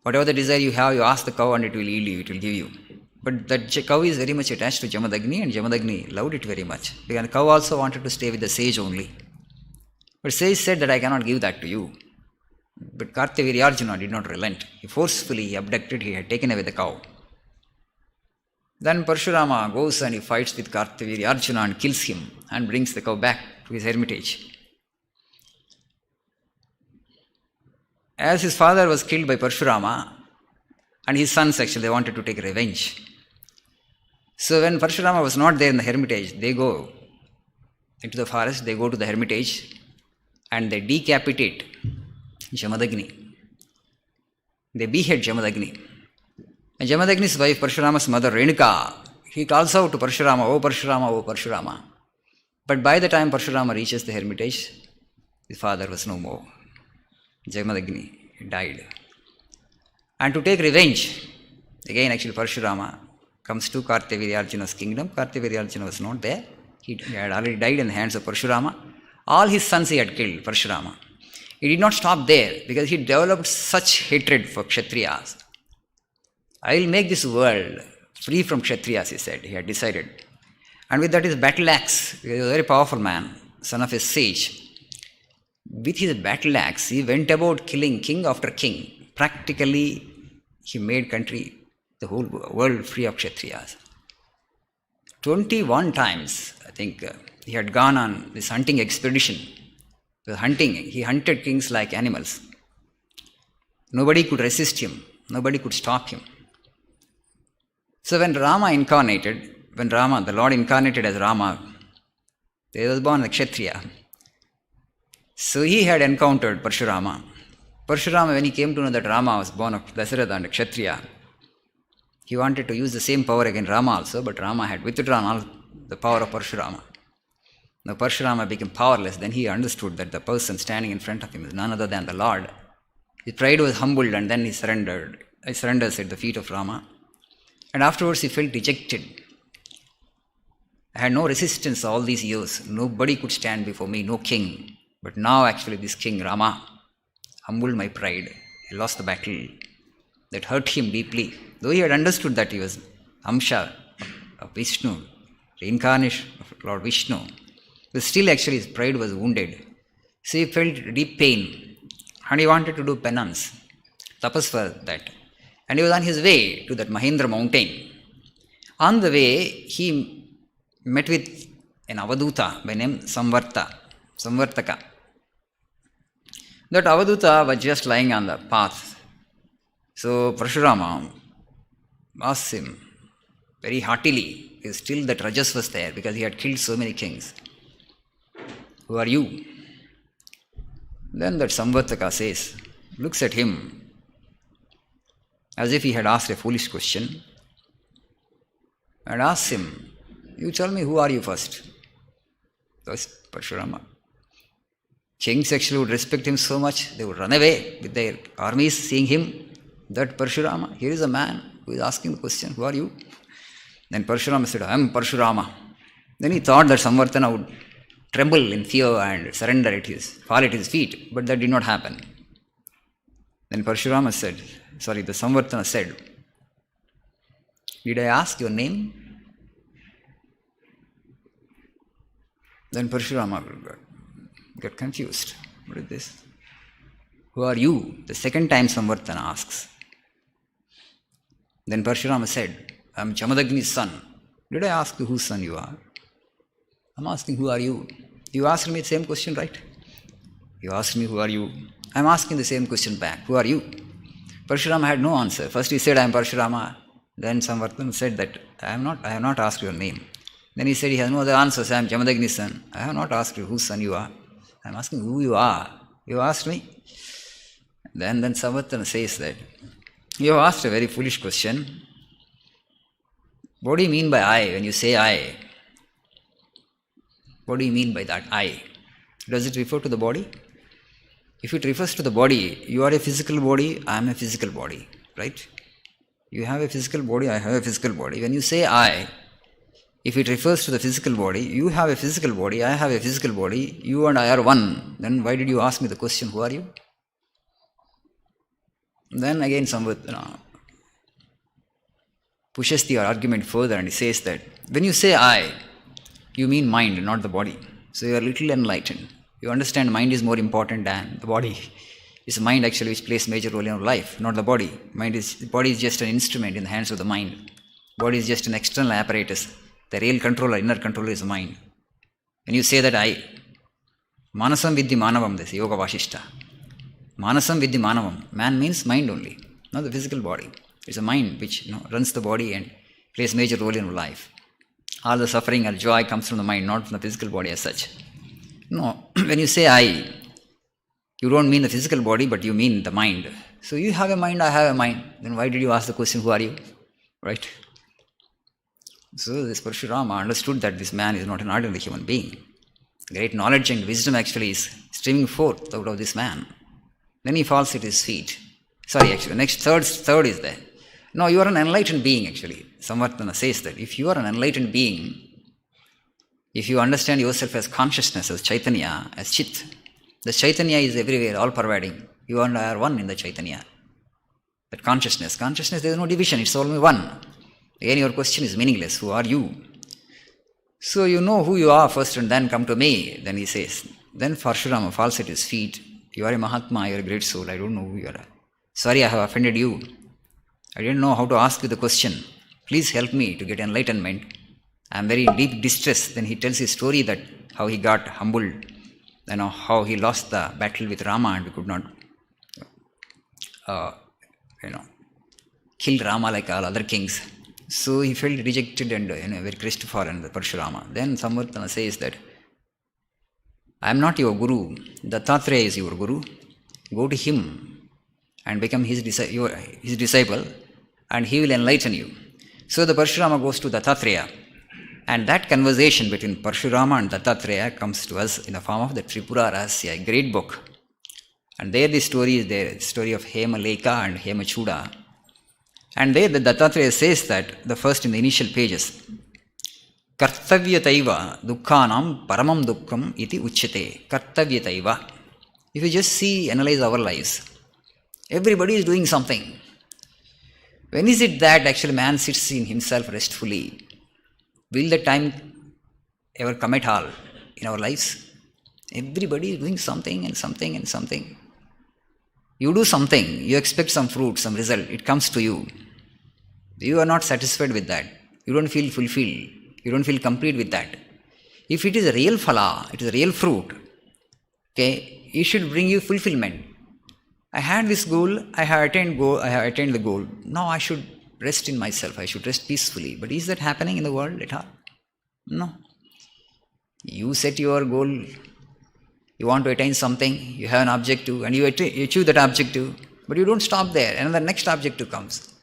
Whatever the desire you have, you ask the cow and it will yield you, it will give you. But that cow is very much attached to Jamadagni, and Jamadagni loved it very much, because the cow also wanted to stay with the sage only. But sage said that I cannot give that to you. But Kartiviryarjuna did not relent. He forcefully abducted, he had taken away the cow. Then Parashurama goes and he fights with Kartiviryarjuna and kills him and brings the cow back to his hermitage. As his father was killed by Parashurama, and his sons actually they wanted to take revenge. So when Parashurama was not there in the hermitage, they go into the forest, they go to the hermitage and they decapitate Jamadagni. They behead Jamadagni. And Jamadagni's wife, Parashurama's mother, Renuka, he calls out to Parashurama, "Oh Parashurama, oh Parashurama." But by the time Parashurama reaches the hermitage, his father was no more. Jamadagni died. And to take revenge, again actually Parashurama comes to Kartiviryarjuna's kingdom. Kartiviryarjuna was not there. He had already died in the hands of Parashurama. All his sons he had killed, Parashurama. He did not stop there because he developed such hatred for Kshatriyas. I will make this world free from Kshatriyas, he said. He had decided. And with that his battle axe, he was a very powerful man, son of a sage. With his battle axe, he went about killing king after king. Practically, he made the whole world free of Kshatriyas. 21 times, I think, he had gone on this hunting expedition. He hunted kings like animals. Nobody could resist him. Nobody could stop him. So when the Lord incarnated as Rama, there was born a Kshatriya. So he had encountered Parashurama. Parashurama, when he came to know that Rama was born of Dasharatha and Kshatriya, he wanted to use the same power against Rama also, but Rama had withdrawn all the power of Parashurama. Now Parashurama became powerless. Then he understood that the person standing in front of him is none other than the Lord. His pride was humbled and then he surrendered. He surrenders at the feet of Rama. And afterwards he felt dejected. I had no resistance all these years. Nobody could stand before me, no king. But now actually this king Rama humbled my pride. He lost the battle. That hurt him deeply. Though he had understood that he was Amsha of Vishnu, reincarnation of Lord Vishnu, but still actually his pride was wounded. So he felt deep pain and he wanted to do penance, tapas for that. And he was on his way to that Mahendra mountain. On the way, he met with an Avaduta by name Samvartaka. That Avaduta was just lying on the path. So Parashurama asked him very heartily, because still that Rajas was there because he had killed so many kings. Who are you? Then that Samvartaka says, looks at him as if he had asked a foolish question and asks him, you tell me, who are you first? That's Parshurama. Kings actually would respect him so much, they would run away with their armies seeing him. That Parshurama, here is a man who is asking the question, who are you? Then Parshurama said, I am Parshurama. Then he thought that Samvartana would tremble in fear and surrender fall at his feet, but that did not happen. Then Parshurama said, the Samvartana said, did I ask your name? Then Parshurama got confused. What is this? Who are you? The second time Samvartana asks. Then Parshurama said, I am Jamadagni's son. Did I ask you whose son you are? I am asking, who are you? You asked me the same question, right? You asked me, who are you? I am asking the same question back. Who are you? Parshurama had no answer. First he said, I am Parshurama. Then Samvartana said that I have not asked your name. Then he said he has no other answers. I am Jamadagni's son. I have not asked you whose son you are. I am asking who you are. You asked me. Then Samvartana says that you have asked a very foolish question. What do you mean by I when you say I? What do you mean by that I? Does it refer to the body? If it refers to the body, you are a physical body, I am a physical body, right? You have a physical body, I have a physical body. When you say I, if it refers to the physical body, you have a physical body, I have a physical body, you and I are one. Then why did you ask me the question, who are you? Then again Samvartana pushes the argument further and he says that when you say I, you mean mind, not the body. So you are a little enlightened. You understand mind is more important than the body. It's the mind actually which plays major role in our life, not the body. The body is just an instrument in the hands of the mind. Body is just an external apparatus. The real controller, inner controller is the mind. When you say that I, Manasam Vidhi Manavam, this Yoga Vashishta. Manasam Vidhi Manavam. Man means mind only, not the physical body. It's a mind which runs the body and plays major role in our life. All the suffering and joy comes from the mind, not from the physical body as such. No, when you say I, you don't mean the physical body, but you mean the mind. So you have a mind, I have a mind. Then why did you ask the question, who are you? Right? So this Parshurama understood that this man is not an ordinary human being. Great knowledge and wisdom actually is streaming forth out of this man. Then he falls at his feet. Next third is there. No, you are an enlightened being actually. Samvartana says that if you are an enlightened being, if you understand yourself as consciousness, as Chaitanya, as Chit, the Chaitanya is everywhere, all pervading. You and I are one in the Chaitanya. That consciousness, there is no division, it's only one. Again, your question is meaningless. Who are you? So you know who you are first and then come to me. Then he says, then Parshurama falls at his feet. You are a Mahatma, you are a great soul. I don't know who you are. Sorry, I have offended you. I didn't know how to ask you the question. Please help me to get enlightenment. I am very in deep distress. Then he tells his story that how he got humbled, how he lost the battle with Rama and we could not, kill Rama like all other kings. So he felt rejected and very crestfallen, the Parshurama. Then Samvartana says that I am not your guru. Dattatreya is your guru. Go to him and become his disciple and he will enlighten you. So the Parshurama goes to Dattatreya. And that conversation between Parshurama and Dattatreya comes to us in the form of the Tripura Rahasya, a great book. And there the story is there, the story of Hemaleka and Hemachuda. And there the Dattatreya says that, the first in the initial pages, Kartavyataiva dukkhanam paramam dukkham iti uchyate. Kartavyataiva. If you just analyze our lives, everybody is doing something. When is it that actually man sits in himself restfully? Will the time ever come at all in our lives? Everybody is doing something and something and something. You do something, you expect some fruit, some result, it comes to you. You are not satisfied with that. You don't feel fulfilled. You don't feel complete with that. If it is a real phala, it is a real fruit, it should bring you fulfillment. I had this goal, I have attained the goal. Now I should rest in myself, I should rest peacefully. But is that happening in the world at all? No. You set your goal You want to attain something, you have an objective, and you achieve that objective, but you don't stop there, and the next objective comes.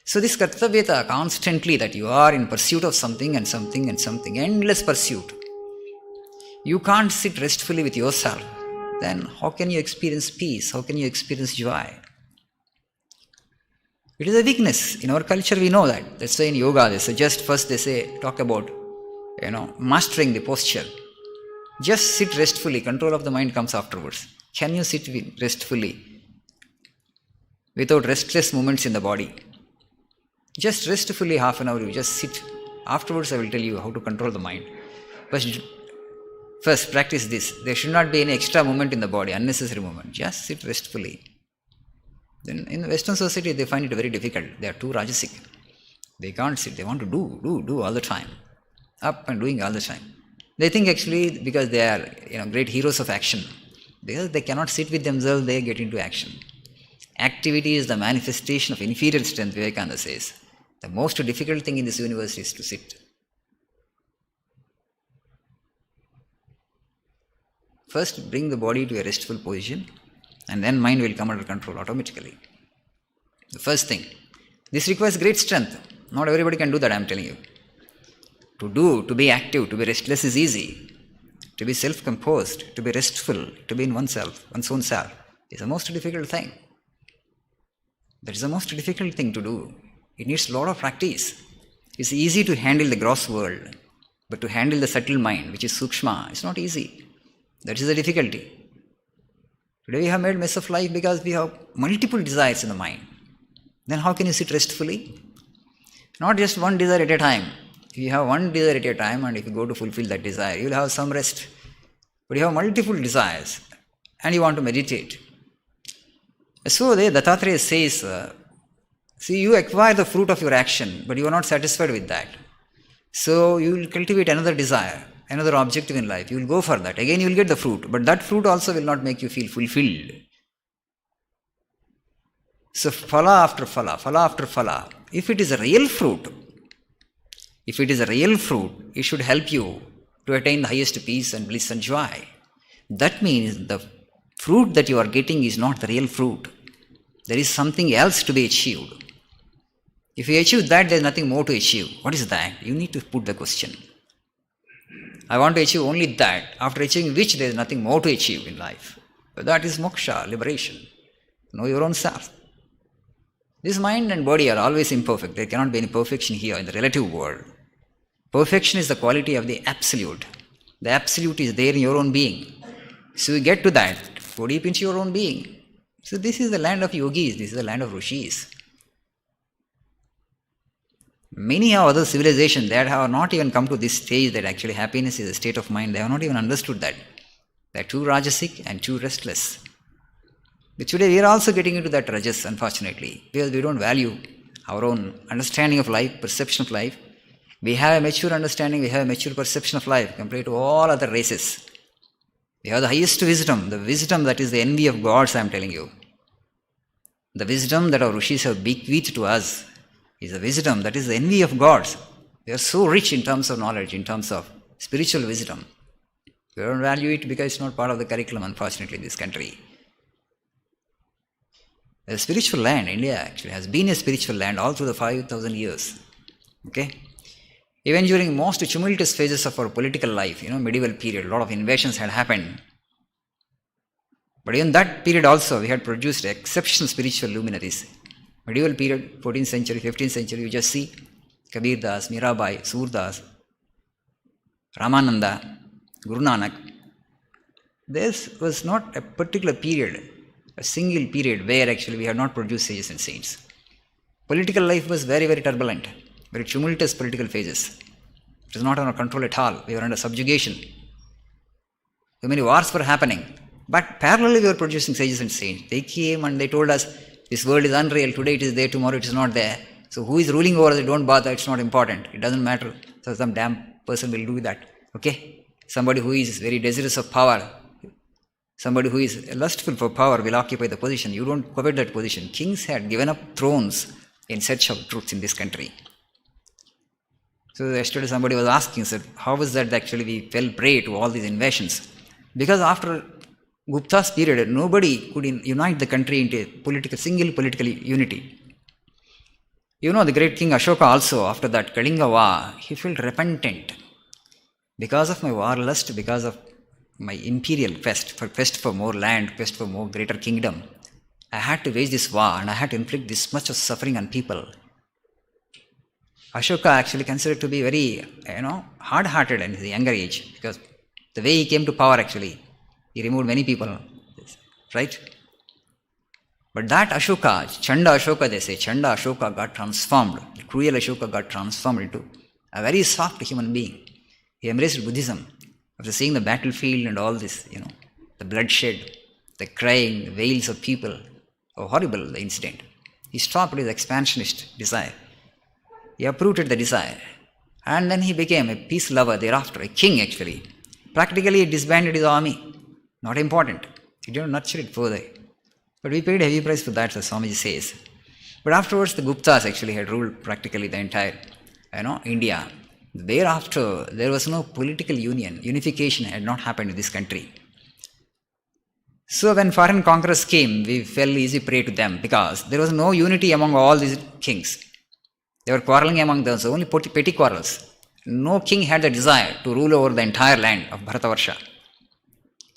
So this kartavyata constantly, that you are in pursuit of something and something and something, endless pursuit. You can't sit restfully with yourself. Then how can you experience peace? How can you experience joy? It is a weakness. In our culture we know that. That's why in yoga they suggest first talk about mastering the posture. Just sit restfully, control of the mind comes afterwards. Can you sit restfully without restless movements in the body? Just restfully half an hour, you just sit. Afterwards I will tell you how to control the mind. First practice this. There should not be any extra movement in the body, unnecessary movement. Just sit restfully. Then in the Western society they find it very difficult. They are too rajasic. They can't sit. They want to do all the time. Up and doing all the time. They think actually because they are great heroes of action. Because they cannot sit with themselves, they get into action. Activity is the manifestation of inferior strength, Vivekananda says. The most difficult thing in this universe is to sit. First, bring the body to a restful position, and then mind will come under control automatically. The first thing. This requires great strength. Not everybody can do that, I am telling you. To be active, to be restless is easy. To be self-composed, to be restful, to be in one's own self, is the most difficult thing. That is the most difficult thing to do. It needs a lot of practice. It's easy to handle the gross world, but to handle the subtle mind, which is sukshma, it's not easy. That is the difficulty. Today we have made mess of life because we have multiple desires in the mind. Then how can you sit restfully? Not just one desire at a time. If you have one desire at a time and if you go to fulfill that desire, you will have some rest. But you have multiple desires and you want to meditate. So Dattatreya says, you acquire the fruit of your action, but you are not satisfied with that. So you will cultivate another desire, another objective in life. You will go for that. Again you will get the fruit, but that fruit also will not make you feel fulfilled. So phala after phala. If it is a real fruit, it should help you to attain the highest peace and bliss and joy. That means the fruit that you are getting is not the real fruit. There is something else to be achieved. If you achieve that, there is nothing more to achieve. What is that? You need to put the question. I want to achieve only that, after achieving which there is nothing more to achieve in life. But that is moksha, liberation. Know your own self. This mind and body are always imperfect. There cannot be any perfection here in the relative world. Perfection is the quality of the absolute. The absolute is there in your own being. So you get to that, go deep into your own being. So this is the land of yogis, this is the land of rishis. Many other civilizations that have not even come to this stage that actually happiness is a state of mind, they have not even understood that. They are too rajasic and too restless. But today we are also getting into that rajas, unfortunately, because we don't value our own understanding of life, perception of life. We have a mature understanding, we have a mature perception of life compared to all other races. We have the highest wisdom, the wisdom that is the envy of gods, I am telling you. The wisdom that our rishis have bequeathed to us is a wisdom that is the envy of gods. We are so rich in terms of knowledge, in terms of spiritual wisdom. We don't value it because it's not part of the curriculum, unfortunately, in this country. A spiritual land, India actually has been a spiritual land all through the 5,000 years. Okay? Even during most tumultuous phases of our political life, medieval period, a lot of invasions had happened. But in that period also, we had produced exceptional spiritual luminaries. Medieval period, 14th century, 15th century, you just see Kabir Das, Mirabai, Surdas, Ramananda, Guru Nanak. This was not a particular period, a single period where actually we had not produced sages and saints. Political life was very, very turbulent, very tumultuous political phases. It was not under control at all. We were under subjugation. So many wars were happening. But parallelly we were producing sages and saints. They came and they told us, this world is unreal. Today it is there, tomorrow it is not there. So who is ruling over it? Don't bother. It's not important. It doesn't matter. So some damn person will do that. Okay? Somebody who is very desirous of power, somebody who is lustful for power will occupy the position. You don't covet that position. Kings had given up thrones in search of truth in this country. So yesterday somebody was asking, said, how was that actually we fell prey to all these invasions? Because after Gupta's period, nobody could unite the country into a single political unity. The great king Ashoka also, after that Kalinga war, he felt repentant. Because of my war lust, because of my imperial quest for more land, quest for more greater kingdom, I had to wage this war and I had to inflict this much of suffering on people. Ashoka actually considered to be very, hard-hearted in his younger age, because the way he came to power actually, he removed many people, right? But that Ashoka, Chanda Ashoka they say, Chanda Ashoka got transformed, the cruel Ashoka got transformed into a very soft human being. He embraced Buddhism after seeing the battlefield and all this, the bloodshed, the crying, the wails of people. Oh, horrible the incident. He stopped his expansionist desire. He uprooted the desire. And then he became a peace lover thereafter, a king actually. Practically he disbanded his army. Not important. He didn't nurture it further. But we paid a heavy price for that, as Swamiji says. But afterwards the Guptas actually had ruled practically the entire, India. Thereafter, there was no political unification had not happened in this country. So when foreign conquerors came, we fell easy prey to them because there was no unity among all these kings. They were quarreling among themselves, only petty quarrels. No king had the desire to rule over the entire land of Bharatavarsha.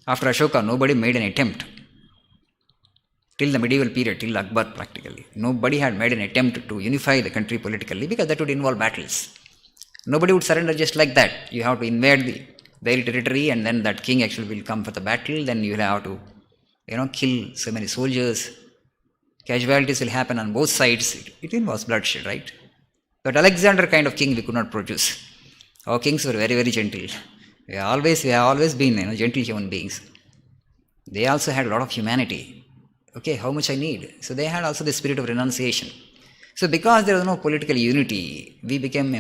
After Ashoka, nobody made an attempt. Till the medieval period, till Akbar practically, nobody had made an attempt to unify the country politically because that would involve battles. Nobody would surrender just like that. You have to invade their territory and then that king actually will come for the battle. Then you will have to, kill so many soldiers. Casualties will happen on both sides. It involves bloodshed, right? But Alexander kind of king we could not produce. Our kings were very, very gentle. We have always been, gentle human beings. They also had a lot of humanity. Okay, how much I need? So they had also the spirit of renunciation. So because there was no political unity, we became,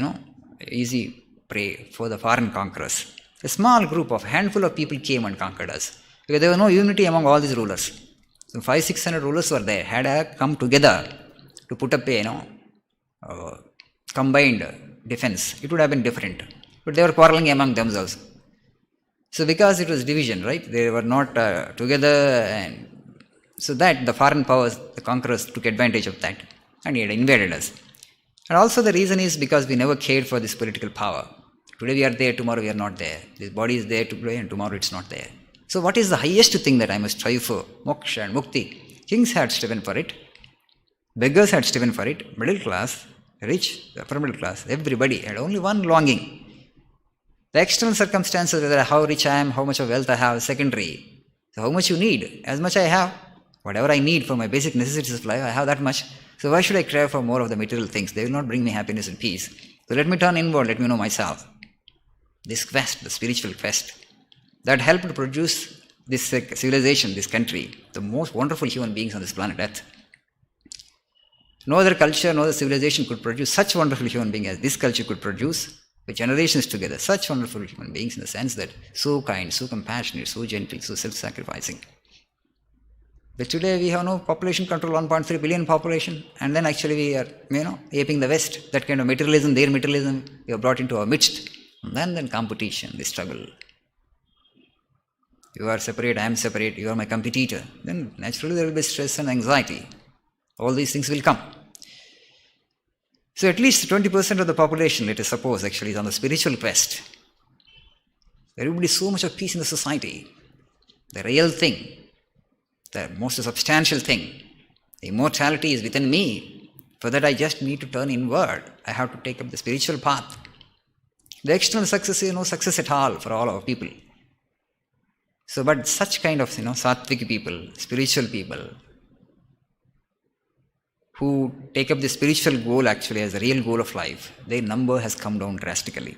easy prey for the foreign conquerors. A small group of handful of people came and conquered us because there was no unity among all these rulers. So 500-600 rulers were there, had come together to put up a combined defense. It would have been different, but they were quarreling among themselves. So because it was division, right? They were not together, and so that the foreign powers, the conquerors, took advantage of that and he had invaded us. And also the reason is because we never cared for this political power. Today we are there, tomorrow we are not there. This body is there today and tomorrow it's not there. So what is the highest thing that I must strive for? Moksha and Mukti. Kings had striven for it. Beggars had striven for it. Middle class, rich, upper middle class, everybody had only one longing. The external circumstances, whether how rich I am, how much of wealth I have, secondary. So how much you need? As much I have. Whatever I need for my basic necessities of life, I have that much. So why should I crave for more of the material things? They will not bring me happiness and peace. So let me turn inward, let me know myself. This quest, the spiritual quest, that helped to produce this civilization, this country, the most wonderful human beings on this planet Earth. No other culture, no other civilization could produce such wonderful human beings as this culture could produce with generations together. Such wonderful human beings in the sense that so kind, so compassionate, so gentle, so self-sacrificing. But today we have no population control, 1.3 billion population, and then actually we are, aping the West. That kind of materialism, their materialism, we have brought into our midst. And then competition, the struggle. You are separate, I am separate, you are my competitor. Then naturally there will be stress and anxiety. All these things will come. So at least 20% of the population, let us suppose, actually is on the spiritual quest. There will be so much of peace in the society. The real thing, the most substantial thing, the immortality is within me. For that I just need to turn inward. I have to take up the spiritual path. The external success is no success at all for all our people. So, but such kind of, sattvic people, spiritual people, who take up the spiritual goal actually as the real goal of life, their number has come down drastically.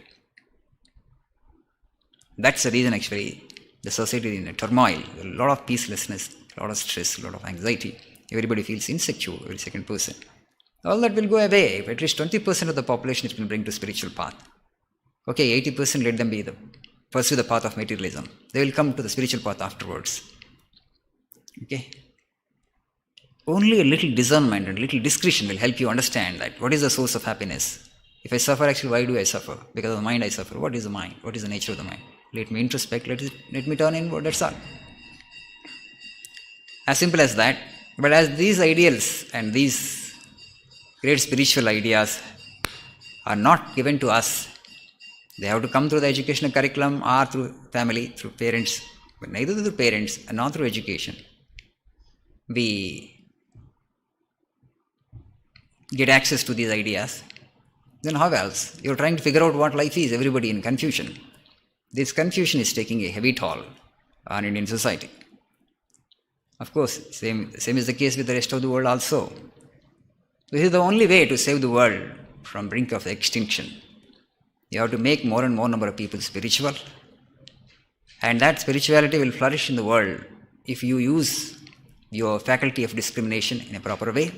That's the reason actually the society is in a turmoil, a lot of peacelessness, a lot of stress, a lot of anxiety. Everybody feels insecure, every second person. All that will go away if at least 20% of the population it will bring to spiritual path. Okay, 80% let them pursue the path of materialism. They will come to the spiritual path afterwards. Okay. Only a little discernment and little discretion will help you understand that what is the source of happiness. If I suffer, actually, why do I suffer? Because of the mind I suffer. What is the mind? What is the nature of the mind? Let me introspect, let me turn inward, that's all. As simple as that. But as these ideals and these great spiritual ideas are not given to us, they have to come through the educational curriculum or through family, through parents, but neither through parents and not through education. We get access to these ideas. Then how else? You're trying to figure out what life is, everybody in confusion. This confusion is taking a heavy toll on Indian society. Of course, same is the case with the rest of the world also. This is the only way to save the world from brink of extinction. You have to make more and more number of people spiritual, and that spirituality will flourish in the world if you use your faculty of discrimination in a proper way.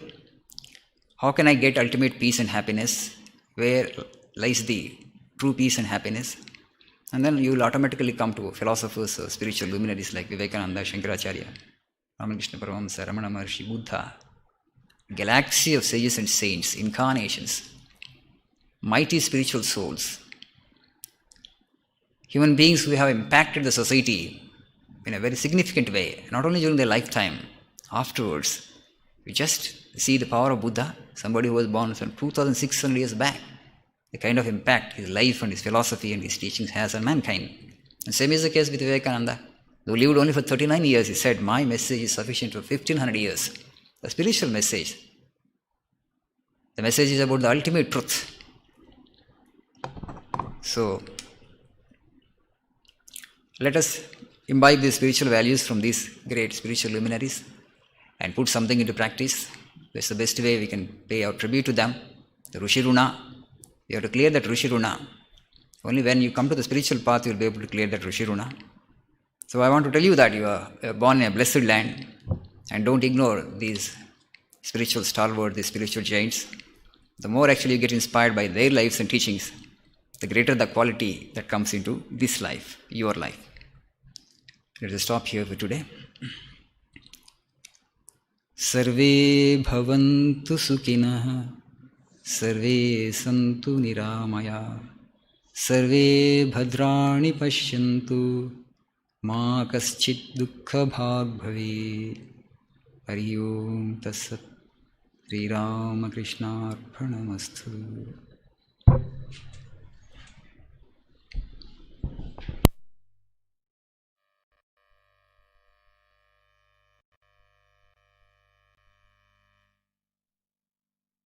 How can I get ultimate peace and happiness? Where lies the true peace and happiness? And then you will automatically come to philosophers or spiritual luminaries like Vivekananda, Shankaracharya, Ramakrishna Paramahamsa, Ramana Maharshi, Buddha, galaxy of sages and saints, incarnations, mighty spiritual souls, human beings who have impacted the society in a very significant way, not only during their lifetime, afterwards. You just see the power of Buddha, somebody who was born some 2600 years back, the kind of impact his life and his philosophy and his teachings has on mankind. And same is the case with Vivekananda. Though he lived only for 39 years, he said, my message is sufficient for 1500 years. The spiritual message. The message is about the ultimate truth. So, let us imbibe these spiritual values from these great spiritual luminaries and put something into practice. That's the best way we can pay our tribute to them. The Rishi Runa. You have to clear that Rishi Runa. Only when you come to the spiritual path, you will be able to clear that Rishi Runa. So I want to tell you that you are born in a blessed land, and don't ignore these spiritual stalwarts, these spiritual giants. The more actually you get inspired by their lives and teachings, the greater the quality that comes into this life, your life. Let us stop here for today. Sarve bhavantu sukhinah, sarve santu niramaya, sarve bhadrani pashyantu, ma kaschit dukkha bhag bhave. Hari Om Tassat. Sri Ramakrishna Arpanamastu.